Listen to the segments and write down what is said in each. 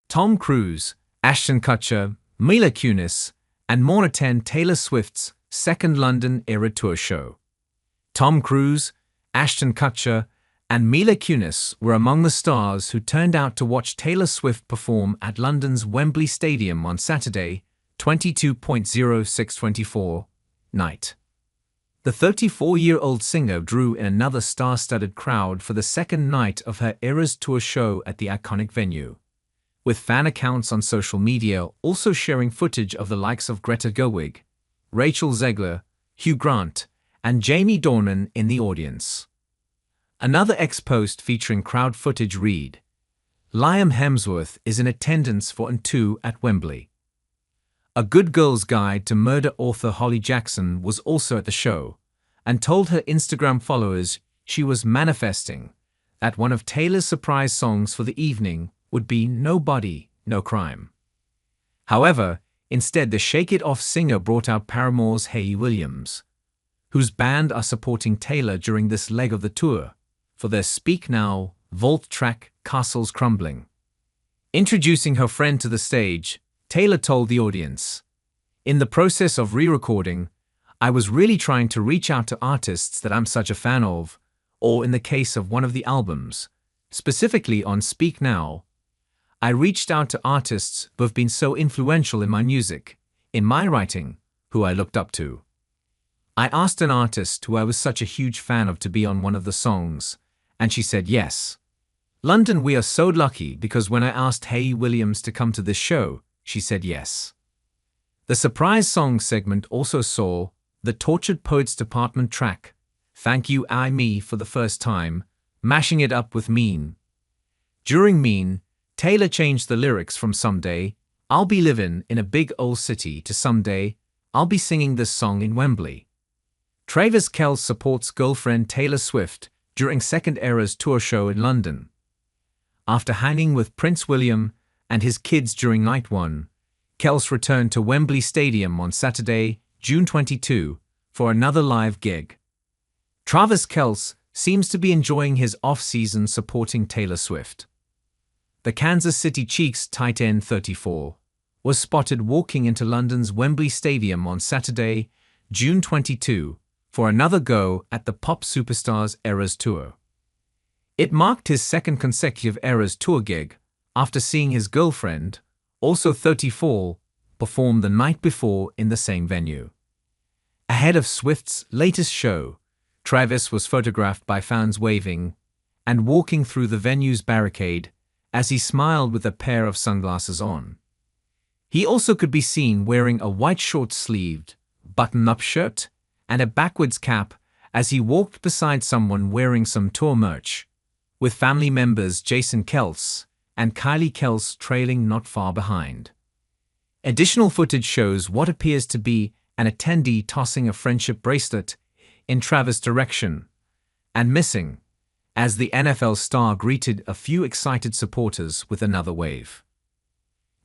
Tom Cruise, Ashton Kutcher, Mila Kunis, and more attend Taylor Swift's second London Era Tour show. Tom Cruise, Ashton Kutcher, and Mila Kunis were among the stars who turned out to watch Taylor Swift perform at London's Wembley Stadium on Saturday, 22/06/24 night. The 34-year-old singer drew in another star-studded crowd for the second night of her Eras Tour show at the iconic venue, with fan accounts on social media also sharing footage of the likes of Greta Gerwig, Rachel Zegler, Hugh Grant, and Jamie Dornan in the audience. Another ex-post featuring crowd footage read, "Liam Hemsworth is in attendance for #2 at Wembley." A Good Girl's Guide to Murder author Holly Jackson was also at the show and told her Instagram followers she was manifesting that one of Taylor's surprise songs for the evening would be "No Body, No Crime." However, instead the Shake It Off singer brought out Paramore's Hayley Williams, whose band are supporting Taylor during this leg of the tour, for their Speak Now vault track Castles Crumbling. Introducing her friend to the stage, Taylor told the audience, "In the process of re-recording, I was really trying to reach out to artists that I'm such a fan of, or in the case of one of the albums, specifically on Speak Now, I reached out to artists who have been so influential in my music, in my writing, who I looked up to. I asked an artist who I was such a huge fan of to be on one of the songs, and she said yes. London, we are so lucky because when I asked Hayley Williams to come to this show, she said yes." The surprise song segment also saw the Tortured Poets Department track, "Thank You aIMee" for the first time, mashing it up with Mean. During Mean, Taylor changed the lyrics from "Someday, I'll be living in a big old city" to "Someday, I'll be singing this song in Wembley." Travis Kelce supports girlfriend Taylor Swift during second Eras Tour show in London. After hanging with Prince William and his kids during night one, Kelce returned to Wembley Stadium on Saturday, June 22, for another live gig. Travis Kelce seems to be enjoying his off-season supporting Taylor Swift. The Kansas City Chiefs tight end 34 was spotted walking into London's Wembley Stadium on Saturday, June 22, for another go at the pop superstar's Eras Tour. It marked his second consecutive Eras Tour gig after seeing his girlfriend, also 34, perform the night before in the same venue. Ahead of Swift's latest show, Travis was photographed by fans waving and walking through the venue's barricade as he smiled with a pair of sunglasses on. He also could be seen wearing a white short-sleeved, button-up shirt and a backwards cap as he walked beside someone wearing some tour merch, with family members Jason Kelce and Kylie Kelce trailing not far behind. Additional footage shows what appears to be an attendee tossing a friendship bracelet in Travis' direction and missing, as the NFL star greeted a few excited supporters with another wave.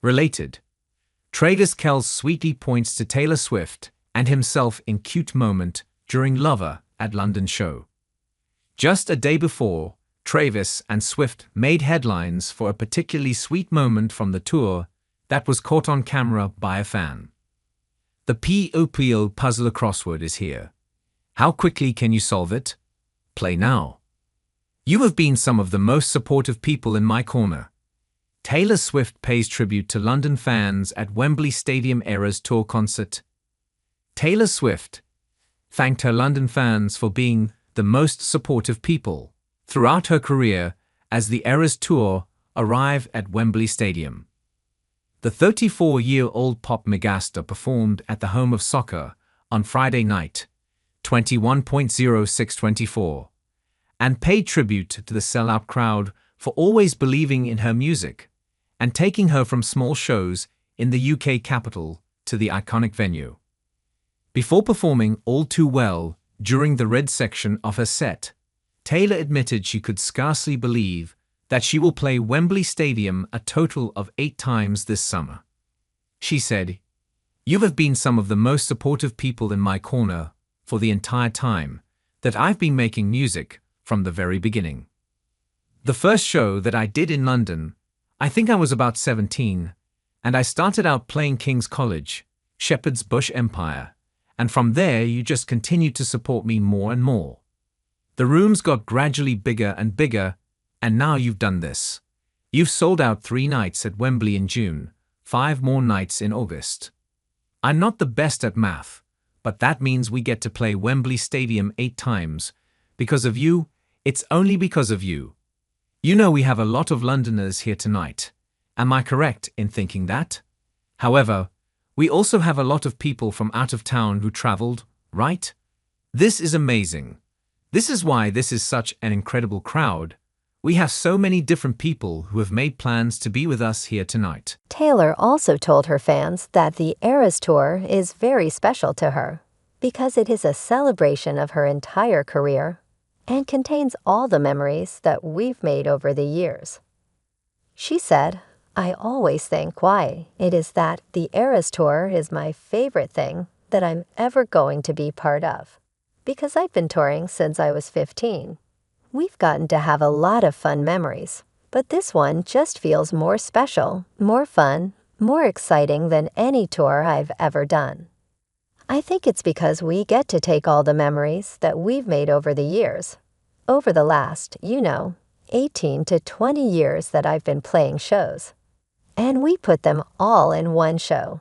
Related, Travis Kelce sweetly points to Taylor Swift and himself in cute moment during Lover at London show. Just a day before, Travis and Swift made headlines for a particularly sweet moment from the tour that was caught on camera by a fan. The POPO puzzler crossword is here. How quickly can you solve it? Play now. You have been some of the most supportive people in my corner. Taylor Swift pays tribute to London fans at Wembley Stadium Eras Tour concert. Taylor Swift thanked her London fans for being the most supportive people throughout her career as the Eras Tour arrived at Wembley Stadium. The 34-year-old pop megastar performed at the home of soccer on Friday night, 21/06/24, and paid tribute to the sellout crowd for always believing in her music and taking her from small shows in the UK capital to the iconic venue. Before performing All Too Well during the red section of her set, Taylor admitted she could scarcely believe that she will play Wembley Stadium a total of 8 times this summer. She said, "You have been some of the most supportive people in my corner for the entire time that I've been making music from the very beginning. The first show that I did in London, I think I was about 17, and I started out playing King's College, Shepherd's Bush Empire, and from there you just continued to support me more and more. The rooms got gradually bigger and bigger, and now you've done this. You've sold out 3 nights at Wembley in June, 5 more nights in August. I'm not the best at math, but that means we get to play Wembley Stadium 8 times. Because of you, it's only because of you. You know we have a lot of Londoners here tonight. Am I correct in thinking that? However, we also have a lot of people from out of town who traveled, right? This is amazing. This is why this is such an incredible crowd. We have so many different people who have made plans to be with us here tonight. Taylor also told her fans that the Eras Tour is very special to her because it is a celebration of her entire career and contains all the memories that we've made over the years. She said, "I always think why it is that the Eras Tour is my favorite thing that I'm ever going to be part of, because I've been touring since I was 15. We've gotten to have a lot of fun memories, but this one just feels more special, more fun, more exciting than any tour I've ever done. I think it's because we get to take all the memories that we've made over the years, over the last, 18 to 20 years that I've been playing shows, and we put them all in one show.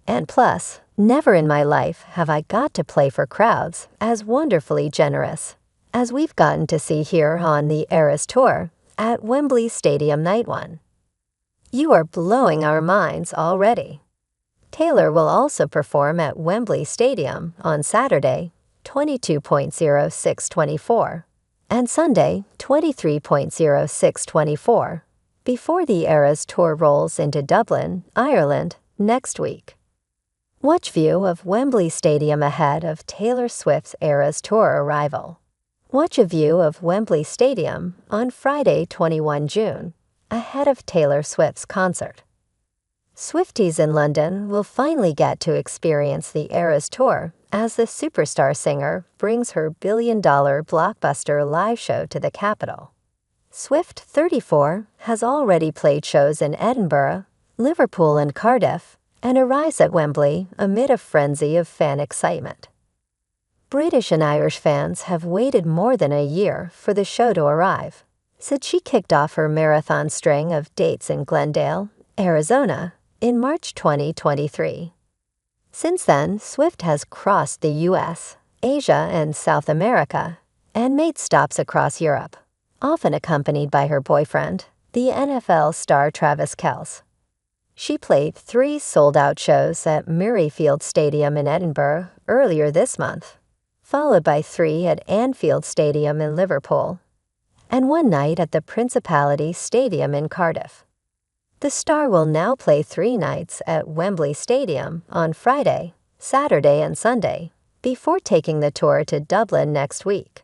And plus, never in my life have I got to play for crowds as wonderfully generous as we've gotten to see here on the Eras Tour at Wembley Stadium Night 1. You are blowing our minds already." Taylor will also perform at Wembley Stadium on Saturday, 22.0624, and Sunday, 23.0624, before the Eras Tour rolls into Dublin, Ireland, next week. Watch view of Wembley Stadium ahead of Taylor Swift's Eras Tour arrival. Watch a view of Wembley Stadium on Friday, 21 June, ahead of Taylor Swift's concert. Swifties in London will finally get to experience the Eras Tour as the superstar singer brings her billion-dollar blockbuster live show to the capital. Swift, 34, has already played shows in Edinburgh, Liverpool and Cardiff, and arrives at Wembley amid a frenzy of fan excitement. British and Irish fans have waited more than a year for the show to arrive, since she kicked off her marathon string of dates in Glendale, Arizona, in March 2023. Since then, Swift has crossed the US, Asia, and South America, and made stops across Europe, often accompanied by her boyfriend, the NFL star Travis Kelce. She played 3 sold-out shows at Murrayfield Stadium in Edinburgh earlier this month, followed by 3 at Anfield Stadium in Liverpool, and 1 night at the Principality Stadium in Cardiff. The star will now play 3 nights at Wembley Stadium on Friday, Saturday, and Sunday, before taking the tour to Dublin next week.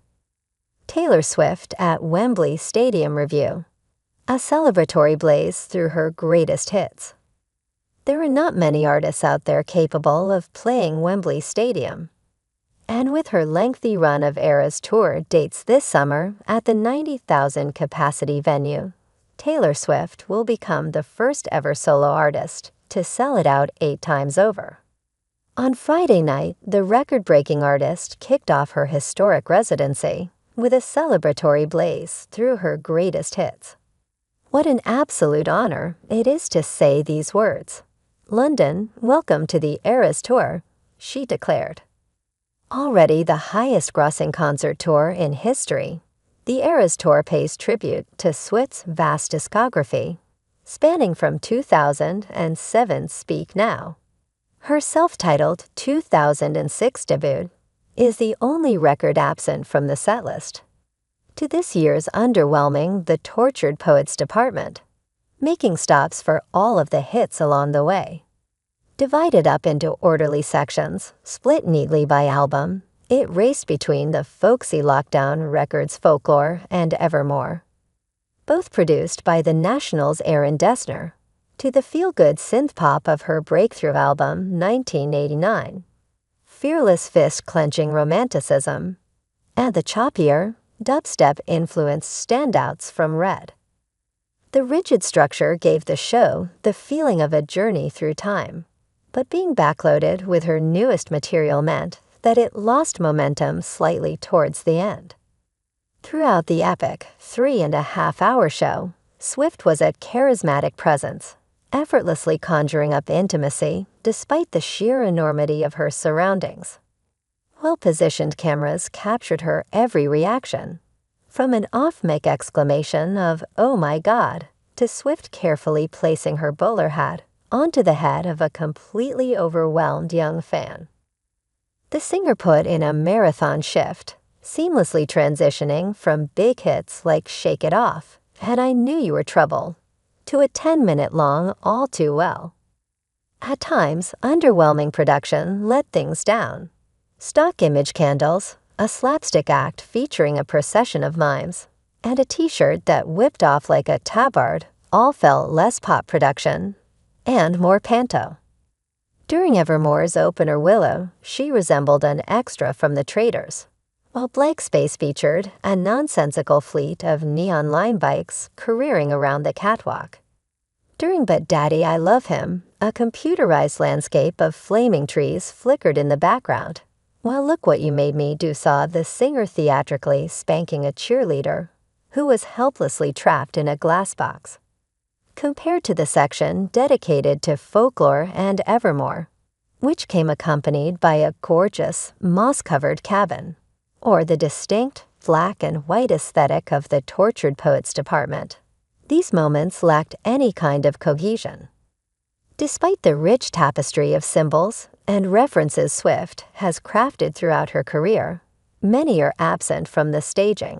Taylor Swift at Wembley Stadium Review, a celebratory blaze through her greatest hits. There are not many artists out there capable of playing Wembley Stadium. And with her lengthy run of Eras Tour dates this summer at the 90,000 capacity venue, Taylor Swift will become the first ever solo artist to sell it out 8 times over. On Friday night, the record-breaking artist kicked off her historic residency with a celebratory blaze through her greatest hits. What an absolute honor it is to say these words. "London, welcome to the Eras Tour," she declared. Already the highest-grossing concert tour in history, the Eras Tour pays tribute to Swift's vast discography, spanning from 2007's Speak Now. Her self-titled 2006 debut is the only record absent from the setlist, to this year's underwhelming The Tortured Poets Department, making stops for all of the hits along the way. Divided up into orderly sections, split neatly by album, it raced between the folksy Lockdown Records Folklore and Evermore, both produced by the National's Aaron Dessner, to the feel-good synth-pop of her breakthrough album 1989, fearless fist-clenching romanticism, and the choppier, dubstep-influenced standouts from Red. The rigid structure gave the show the feeling of a journey through time, but being backloaded with her newest material meant that it lost momentum slightly towards the end. Throughout the epic 3.5-hour show, Swift was a charismatic presence, effortlessly conjuring up intimacy despite the sheer enormity of her surroundings. Well-positioned cameras captured her every reaction, from an off-mic exclamation of "Oh my God" to Swift carefully placing her bowler hat onto the head of a completely overwhelmed young fan. The singer put in a marathon shift, seamlessly transitioning from big hits like "Shake It Off" and "I Knew You Were Trouble" to a 10-minute-long All Too Well. At times, underwhelming production let things down. Stock image candles, a slapstick act featuring a procession of mimes, and a t-shirt that whipped off like a tabard all felt less pop production and more panto. During Evermore's opener Willow, she resembled an extra from the Traders, while Blank Space featured a nonsensical fleet of neon line bikes careering around the catwalk. During But Daddy I Love Him, a computerized landscape of flaming trees flickered in the background, while Look What You Made Me Do saw the singer theatrically spanking a cheerleader who was helplessly trapped in a glass box. Compared to the section dedicated to Folklore and Evermore, which came accompanied by a gorgeous, moss-covered cabin, or the distinct black and white aesthetic of the Tortured Poets department, these moments lacked any kind of cohesion. Despite the rich tapestry of symbols and references Swift has crafted throughout her career, many are absent from the staging.